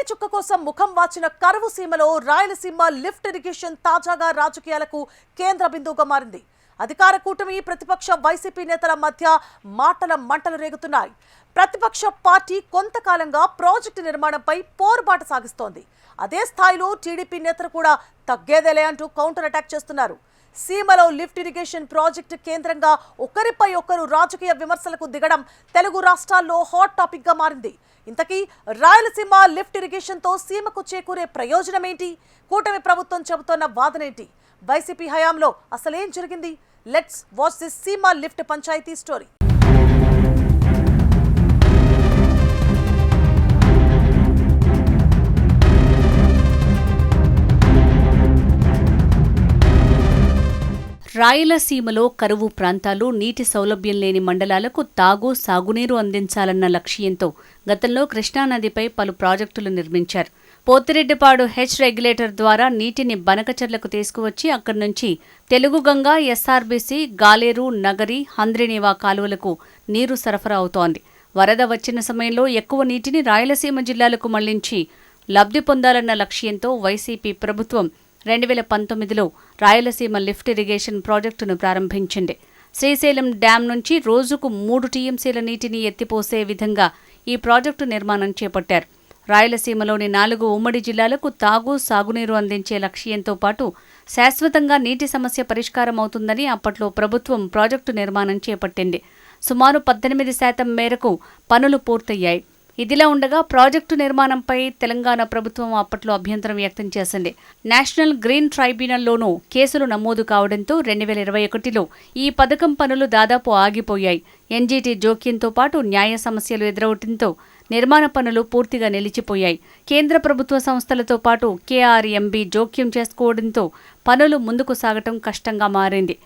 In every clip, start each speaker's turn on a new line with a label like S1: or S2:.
S1: కంటి చుక్క కోసం ముఖం వాచిన కరువు సీమలో రాయలసీమ లిఫ్ట్ ఇరిగేషన్ తాజాగా రాజకీయాలకు కేంద్ర బిందువుగా మారింది. అధికార కూటమి ప్రతిపక్ష వైసీపీ నేతల మధ్య మాటల మంటలు రేగుతున్నాయి. ప్రతిపక్ష పార్టీ కొంతకాలంగా ప్రాజెక్టు నిర్మాణంపై పోరుబాట సాగిస్తోంది. అదే స్థాయిలో టీడీపీ నేతలు కూడా తగ్గేదేలే అంటూ కౌంటర్ అటాక్ చేస్తున్నారు. సీమలో లిఫ్ట్ ఇరిగేషన్ ప్రాజెక్టు కేంద్రంగా ఒకరిపై ఒకరు రాజకీయ విమర్శలకు దిగడం తెలుగు రాష్ట్రాల్లో హాట్ టాపిక్ గా మారింది. ఇంతకీ రాయలసీమ లిఫ్ట్ ఇరిగేషన్ తో సీమకు చేకూరే ప్రయోజనం ఏంటి? కూటమి ప్రభుత్వం చెబుతోన్న వాదనేంటి? వైసీపీ హయాంలో అసలేం జరిగింది? లెట్స్ వాచ్ దిస్ సీమ లిఫ్ట్ పంచాయతీ స్టోరీ.
S2: రాయలసీమలో కరువు ప్రాంతాలు, నీటి సౌలభ్యం లేని మండలాలకు తాగు, సాగునీరు అందించాలన్న లక్ష్యంతో గతంలో కృష్ణానదిపై పలు ప్రాజెక్టులు నిర్మించారు. పోతిరెడ్డిపాడు హెచ్ రెగ్యులేటర్ ద్వారా నీటిని బనకచెర్లకు తీసుకువచ్చి అక్కడి నుంచి తెలుగుగంగ, ఎస్ఆర్బీసీ, గాలేరు, నగరి, హంద్రినీవా కాలువలకు నీరు సరఫరా అవుతోంది. వరద వచ్చిన సమయంలో ఎక్కువ నీటిని రాయలసీమ జిల్లాలకు మళ్లించి లబ్ధి పొందాలన్న లక్ష్యంతో వైసీపీ ప్రభుత్వం 2019లో రాయలసీమ లిఫ్ట్ ఇరిగేషన్ ప్రాజెక్టును ప్రారంభించింది. శ్రీశైలం డ్యాం నుంచి రోజుకు 3 టీఎంసీల నీటిని ఎత్తిపోసే విధంగా ఈ ప్రాజెక్టు నిర్మాణం చేపట్టారు. రాయలసీమలోని 4 ఉమ్మడి జిల్లాలకు తాగు, సాగునీరు అందించే లక్ష్యంతో పాటు శాశ్వతంగా నీటి సమస్య పరిష్కారం అవుతుందని అప్పట్లో ప్రభుత్వం ప్రాజెక్టు నిర్మాణం చేపట్టింది. సుమారు 18% మేరకు పనులు పూర్తయ్యాయి. ఇదిలా ఉండగా ప్రాజెక్టు నిర్మాణంపై తెలంగాణ ప్రభుత్వం అప్పట్లో అభ్యంతరం వ్యక్తం చేసింది. నేషనల్ గ్రీన్ ట్రైబ్యునల్లోనూ కేసులు నమోదు కావడంతో 2021లో ఈ పథకం పనులు దాదాపు ఆగిపోయాయి. ఎన్జీటీ జోక్యంతో పాటు న్యాయ సమస్యలు ఎదురవడంతో నిర్మాణ పనులు పూర్తిగా నిలిచిపోయాయి. కేంద్ర ప్రభుత్వ సంస్థలతో పాటు కేఆర్ఎంబీ జోక్యం చేసుకోవడంతో పనులు ముందుకు సాగటం కష్టంగా మారింది.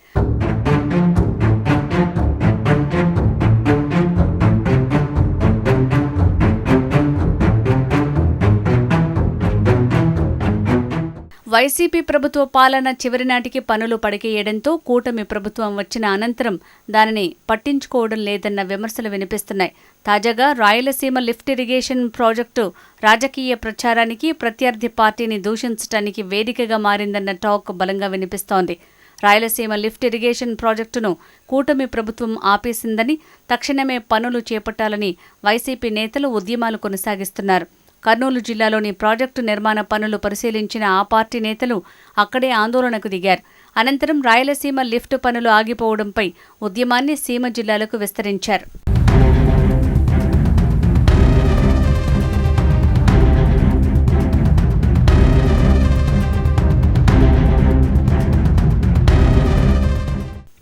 S2: వైసీపీ ప్రభుత్వ పాలన చివరి నాటికి పనులు పడికేయడంతో కూటమి ప్రభుత్వం వచ్చిన అనంతరం దానిని పట్టించుకోవడం లేదన్న విమర్శలు వినిపిస్తున్నాయి. తాజాగా రాయలసీమ లిఫ్ట్ ఇరిగేషన్ ప్రాజెక్టు రాజకీయ ప్రచారానికి, ప్రత్యర్థి పార్టీని దూషించడానికి వేదికగా మారిందన్న టాక్ బలంగా వినిపిస్తోంది. రాయలసీమ లిఫ్ట్ ఇరిగేషన్ ప్రాజెక్టును కూటమి ప్రభుత్వం ఆపేసిందని, తక్షణమే పనులు చేపట్టాలని వైసీపీ నేతలు ఉద్యమాలు కొనసాగిస్తున్నారు. కర్నూలు జిల్లాలోని ప్రాజెక్టు నిర్మాణ పనులు పరిశీలించిన ఆ పార్టీ నేతలు అక్కడే ఆందోళనకు దిగారు. అనంతరం రాయలసీమ లిఫ్ట్ పనులు ఆగిపోవడంపై ఉద్యమాన్ని సీమ జిల్లాలకు విస్తరించారు.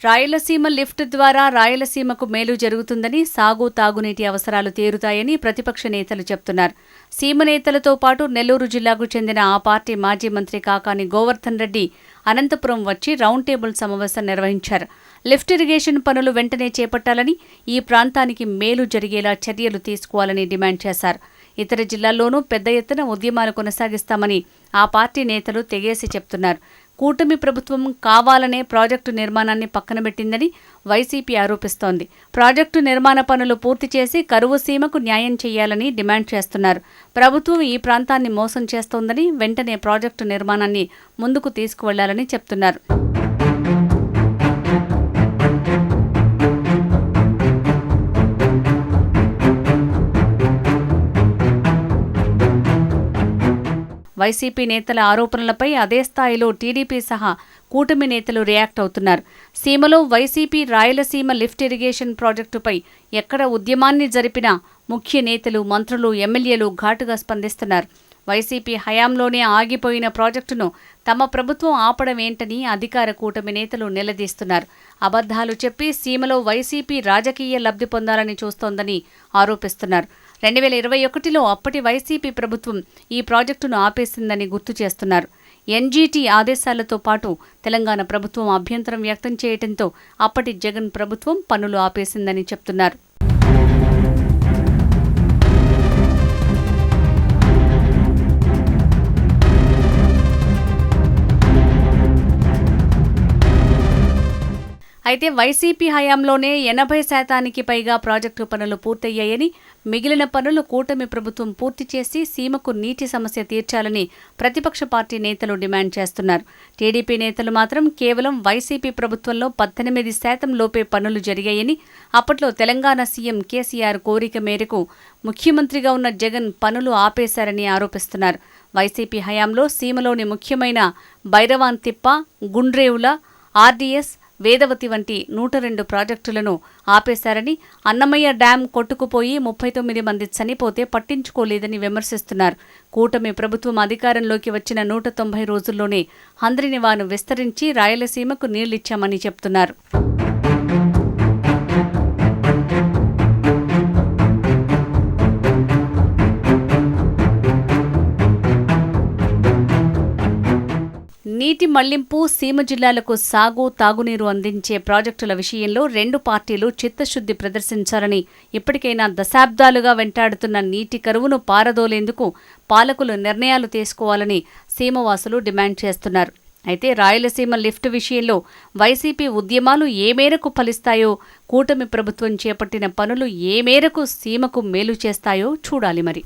S2: రాయలసీమ లిఫ్ట్ ద్వారా రాయలసీమకు మేలు జరుగుతుందని, సాగు, తాగునీటి అవసరాలు తీరుతాయని ప్రతిపక్ష నేతలు చెప్తున్నారు. సీమ నేతలతో పాటు నెల్లూరు జిల్లాకు చెందిన ఆ పార్టీ మాజీ మంత్రి కాకాని గోవర్ధన్ రెడ్డి అనంతపురం వచ్చి రౌండ్ టేబుల్ సమావేశం నిర్వహించారు. లిఫ్ట్ ఇరిగేషన్ పనులు వెంటనే చేపట్టాలని, ఈ ప్రాంతానికి మేలు జరిగేలా చర్యలు తీసుకోవాలని డిమాండ్ చేశారు. ఇతర జిల్లాల్లోనూ పెద్ద ఎత్తున ఉద్యమాలు కొనసాగిస్తామని ఆ పార్టీ నేతలు తెగేసి చెప్తున్నారు. కూటమి ప్రభుత్వం కావాలనే ప్రాజెక్టు నిర్మాణాన్ని పక్కనబెట్టిందని వైసీపీ ఆరోపిస్తోంది. ప్రాజెక్టు నిర్మాణ పనులు పూర్తి చేసి కరువు సీమకు న్యాయం చేయాలని డిమాండ్ చేస్తున్నారు. ప్రభుత్వం ఈ ప్రాంతాన్ని మోసం చేస్తోందని, వెంటనే ప్రాజెక్టు నిర్మాణాన్ని ముందుకు తీసుకువెళ్లాలని చెప్తున్నారు. వైసీపీ నేతల ఆరోపణలపై అదే స్థాయిలో టీడీపీ సహా కూటమి నేతలు రియాక్ట్ అవుతున్నారు. సీమలో వైసీపీ రాయలసీమ లిఫ్ట్ ఇరిగేషన్ ప్రాజెక్టుపై ఎక్కడ ఉద్యమాన్ని జరిపినా ముఖ్య నేతలు, మంత్రులు, ఎమ్మెల్యేలు ఘాటుగా స్పందిస్తున్నారు. వైసీపీ హయాంలోనే ఆగిపోయిన ప్రాజెక్టును తమ ప్రభుత్వం ఆపడం ఏంటని అధికార కూటమి నేతలు నిలదీస్తున్నారు. అబద్ధాలు చెప్పి సీమలో వైసీపీ రాజకీయ లబ్ధి పొందాలని చూస్తోందని ఆరోపిస్తున్నారు. 2021లో అప్పటి వైసీపీ ప్రభుత్వం ఈ ప్రాజెక్టును ఆపేసిందని గుర్తు చేస్తున్నారు. ఎన్జీటీ ఆదేశాలతో పాటు తెలంగాణ ప్రభుత్వం అభ్యంతరం వ్యక్తం చేయడంతో అప్పటి జగన్ ప్రభుత్వం పనులు ఆపేసిందని చెప్తున్నారు. అయితే వైసీపీ హయాంలోనే 80% పైగా ప్రాజెక్టు పనులు పూర్తయ్యాయని, మిగిలిన పనులు కూటమి ప్రభుత్వం పూర్తి చేసి సీమకు నీటి సమస్య తీర్చాలని ప్రతిపక్ష పార్టీ నేతలు డిమాండ్ చేస్తున్నారు. టీడీపీ నేతలు మాత్రం కేవలం వైసీపీ ప్రభుత్వంలో 18% లోపే పనులు జరిగాయని, అప్పట్లో తెలంగాణ సీఎం కేసీఆర్ కోరిక మేరకు ముఖ్యమంత్రిగా ఉన్న జగన్ పనులు ఆపేశారని ఆరోపిస్తున్నారు. వైసీపీ హయాంలో సీమలోని ముఖ్యమైన భైరవాన్తిప్ప, గుండ్రేవుల, ఆర్డీఎస్, వేదవతి వంటి 102 ప్రాజెక్టులను ఆపేశారని, అన్నమయ్య డ్యాం కొట్టుకుపోయి 39 మంది చనిపోతే పట్టించుకోలేదని విమర్శిస్తున్నారు. కూటమి ప్రభుత్వం అధికారంలోకి వచ్చిన 190 రోజుల్లోనే హంద్రినివాను విస్తరించి రాయలసీమకు నీళ్లిచ్చామని చెప్తున్నారు. నీటి మళ్లింపు, సీమ జిల్లాలకు సాగు, తాగునీరు అందించే ప్రాజెక్టుల విషయంలో రెండు పార్టీలు చిత్తశుద్ధి ప్రదర్శించాలని, ఇప్పటికైనా దశాబ్దాలుగా వెంటాడుతున్న నీటి కరువును పారదోలేందుకు పాలకులు నిర్ణయాలు తీసుకోవాలని సీమవాసులు డిమాండ్ చేస్తున్నారు. అయితే రాయలసీమ లిఫ్ట్ విషయంలో వైసీపీ ఉద్యమాలు ఏ మేరకు ఫలిస్తాయో, కూటమి ప్రభుత్వం చేపట్టిన పనులు ఏ మేరకు సీమకు మేలు చేస్తాయో చూడాలి మరి.